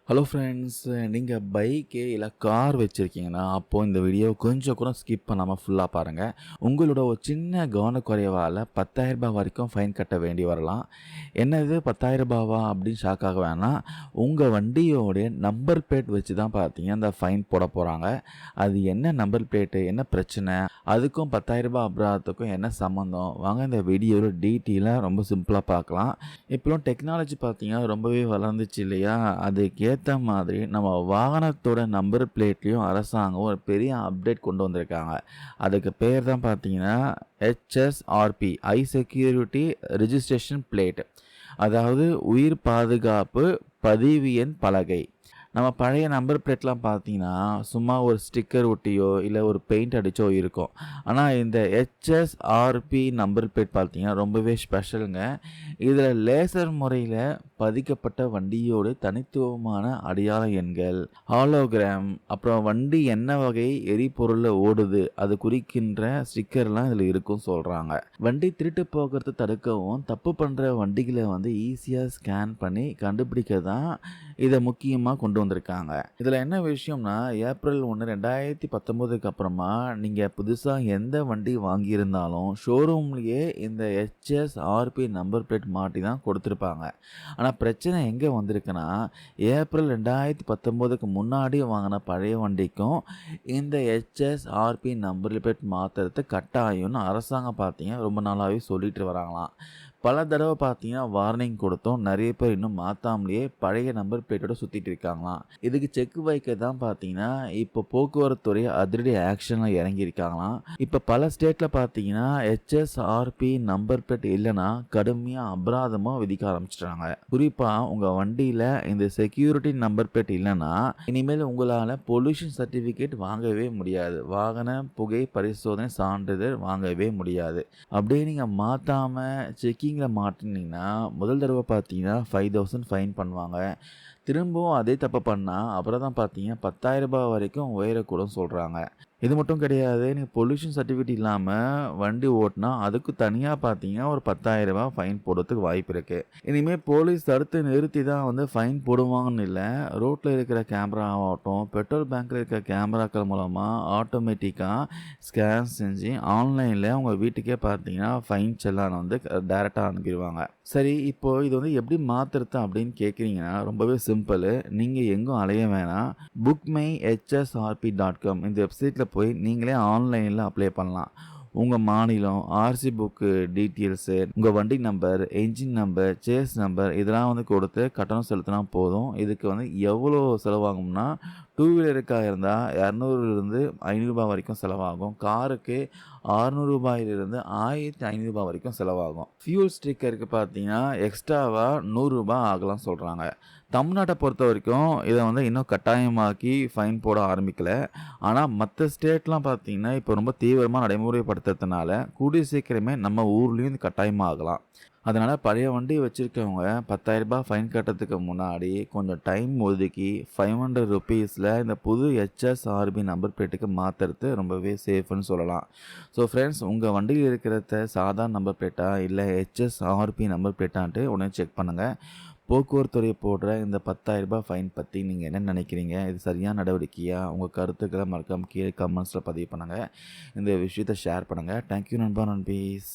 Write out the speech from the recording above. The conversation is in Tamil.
ஹலோ ஃப்ரெண்ட்ஸ், நீங்கள் பைக்கு இல்லை கார் வச்சுருக்கீங்கன்னா அப்போது இந்த வீடியோ கொஞ்சம் கூட ஸ்கிப் பண்ணாமல் ஃபுல்லாக பாருங்கள். உங்களோட ஒரு சின்ன கவனக்குறைவால் 10,000 வரைக்கும் ஃபைன் கட்ட வேண்டி வரலாம். என்னது 10,000 அப்படின்னு ஷாக் ஆக வேணாம். உங்கள் வண்டியோடைய நம்பர் பிளேட் வச்சு தான் பார்த்தீங்க இந்த ஃபைன் போட போகிறாங்க. அது என்ன நம்பர் பிளேட்டு, என்ன பிரச்சனை, அதுக்கும் 10,000 அபராதத்துக்கும் என்ன சம்மந்தம், வாங்க இந்த வீடியோவில் டீட்டெயிலாக ரொம்ப சிம்பிளாக பார்க்கலாம். இப்போலாம் டெக்னாலஜி பார்த்தீங்கன்னா ரொம்பவே வளர்ந்துச்சு இல்லையா? அதுக்கு ஏற்ற மாதிரி நம்ம வாகனத்தோட நம்பர் பிளேட்லேயும் அரசாங்கம் ஒரு பெரிய அப்டேட் கொண்டு வந்திருக்காங்க. அதுக்கு பேர் தான் பார்த்தீங்கன்னா HSRP, high security registration plate. அதாவது உயிர் பாதுகாப்பு பதிவு எண் பலகை. நம்ம பழைய நம்பர் பிளேட்லாம் பார்த்தீங்கன்னா சும்மா ஒரு ஸ்டிக்கர் ஒட்டியோ இல்லை ஒரு பெயிண்ட் அடித்தோ இருக்கும். ஆனால் இந்த HSRP நம்பர் பிளேட் பார்த்தீங்கன்னா ரொம்பவே ஸ்பெஷலுங்க. இதில் லேசர் முறையில் பதிக்கப்பட்ட வண்டியோட தனித்துவமான அடையாள எண்கள், ஹாலோகிராம், அப்புறம் வண்டி என்ன வகை எரிபொருளில் ஓடுது அது குறிக்கின்ற ஸ்டிக்கர்லாம் இதில் இருக்கும் சொல்கிறாங்க. வண்டி திருட்டு போகிறது தடுக்கவும் தப்பு பண்ணுற வண்டிகளை ஈஸியாக ஸ்கேன் பண்ணி கண்டுபிடிக்க தான் இதை முக்கியமாக கொண்டு வந்திருக்காங்க. இதில் என்ன விஷயம்னா, ஏப்ரல் 1, 2019 அப்புறமா நீங்கள் புதுசாக எந்த வண்டி வாங்கியிருந்தாலும் ஷோரூம்லேயே இந்த HSRP நம்பர் பிளேட் மாட்டி தான் கொடுத்துருப்பாங்க. ஆனால் பிரச்சனை எங்கே வந்திருக்குன்னா, ஏப்ரல் 2019 முன்னாடி வாங்கின பழைய வண்டிக்கும் இந்த HSRP நம்பர் பிளேட் மாற்றுறது கட்டாயம்னு அரசாங்கம் பார்த்தீங்க ரொம்ப நாளாகவே சொல்லிட்டு வராங்களாம். பல தடவை பார்த்தீங்கன்னா வார்னிங் கொடுத்தோம், நிறைய பேர் இன்னும் மாற்றாமலேயே பழைய நம்பர் பிளேட்டோட சுற்றிட்டு இருக்காங்களாம். இதுக்கு செக் வைக்க தான் பார்த்தீங்கன்னா இப்போ போக்குவரத்துறை அதிரடி ஆக்ஷனில் இறங்கியிருக்காங்களாம். இப்போ பல ஸ்டேட்டில் பார்த்தீங்கன்னா HSRP நம்பர் பிளேட் இல்லைன்னா கடுமையாக அபராதமாக விதிக்க ஆரம்பிச்சிட்டாங்க. குறிப்பாக உங்கள் வண்டியில் இந்த செக்யூரிட்டி நம்பர் பிளேட் இல்லைன்னா இனிமேல் உங்களால் பொல்யூஷன் சர்டிஃபிகேட் வாங்கவே முடியாது, வாகன புகை பரிசோதனை சான்றிதழ் வாங்கவே முடியாது. அப்படியே நீங்கள் மாற்றாமல் செக்கிங்கில் மாட்டினீங்கன்னா முதல் தடவை பார்த்தீங்கன்னா 5,000 ஃபைன் பண்ணுவாங்க. திரும்பவும் அதே தப்பு பண்ணால் அப்புறம் தான் பார்த்தீங்கன்னா 10,000 வரைக்கும் உயரக்கூடும் சொல்கிறாங்க. இது மட்டும் கிடையாது, நீங்கள் பொல்யூஷன் சர்டிஃபிகேட் இல்லாமல் வண்டி ஓட்டினா அதுக்கு தனியாக பார்த்தீங்கன்னா ஒரு 10,000 ஃபைன் போடுறதுக்கு வாய்ப்பு இருக்குது. இனிமேல் போலீஸ் தடுத்து நிறுத்தி தான் ஃபைன் போடுவாங்கன்னு இல்லை, ரோட்டில் இருக்கிற கேமரா ஆகட்டும், பெட்ரோல் பேங்க்கில் இருக்கிற கேமராக்கள் மூலமாக ஆட்டோமேட்டிக்காக ஸ்கேன் செஞ்சு ஆன்லைனில் உங்கள் வீட்டுக்கே பார்த்தீங்கன்னா ஃபைன் செல்லான் டைரெக்டாக அனுப்பிடுவாங்க. சரி, இப்போது இது எப்படி மாற்றுறது அப்படின்னு கேட்குறீங்கன்னா ரொம்பவே சிம்பிள். நீங்கள் எங்கும் அலைய வேணாம். bookmyhsrp.com இந்த வெப்சைட்டில் போய் நீங்களே ஆன்லைனில் அப்ளை பண்ணலாம். உங்கள் மாநிலம், ஆர்சி புக்கு டீட்டெயில்ஸு, உங்கள் வண்டி number, engine number, chassis number இதெல்லாம் கொடுத்து கட்டணம் செலுத்தினா போதும். இதுக்கு எவ்வளோ செலவாகும்னா, டூ வீலருக்காக இருந்தால் 200லிருந்து 500 வரைக்கும் செலவாகும். காருக்கு 600 1,500 வரைக்கும் செலவாகும். ஃபியூல் ஸ்டிக்கருக்கு பார்த்தீங்கன்னா எக்ஸ்ட்ராவாக 100 ஆகலாம் சொல்கிறாங்க. தமிழ்நாட்டை பொறுத்த வரைக்கும் இதை இன்னும் கட்டாயமாக்கி ஃபைன் போட ஆரம்பிக்கல. ஆனால் மற்ற ஸ்டேட்லாம் பார்த்தீங்கன்னா இப்போ ரொம்ப தீவிரமாக நடைமுறைப்படுத்துறதுனால கூடிய சீக்கிரமே நம்ம ஊர்லேயும் இது கட்டாயமாக ஆகலாம். அதனால் பழைய வண்டி வச்சுருக்கவங்க 10,000 ஃபைன் கட்டுறதுக்கு முன்னாடி கொஞ்சம் டைம் ஒதுக்கி 500 ருபீஸில் இந்த புது HSRP நம்பர் பிளேட்டுக்கு மாற்றுறது ரொம்பவே சேஃப்னு சொல்லலாம். ஸோ ஃப்ரெண்ட்ஸ், உங்கள் வண்டியில் இருக்கிறத சாதாரண நம்பர் பிளேட்டா இல்லை HSRP நம்பர் பிளேட்டான்ட்டு உடனே செக் பண்ணுங்கள். போக்குவரத்துறை போடுற இந்த 10,000 ஃபைன் பற்றி நீங்கள் என்ன நினைக்கிறீங்க? இது சரியான நடவடிக்கையா? உங்கள் கருத்துக்களை மறக்காம கீழே கமெண்ட்ஸில் பதிவு பண்ணுங்கள். இந்த விஷயத்தை ஷேர் பண்ணுங்கள். தேங்க்யூ நண்பா, நண்பீஸ்.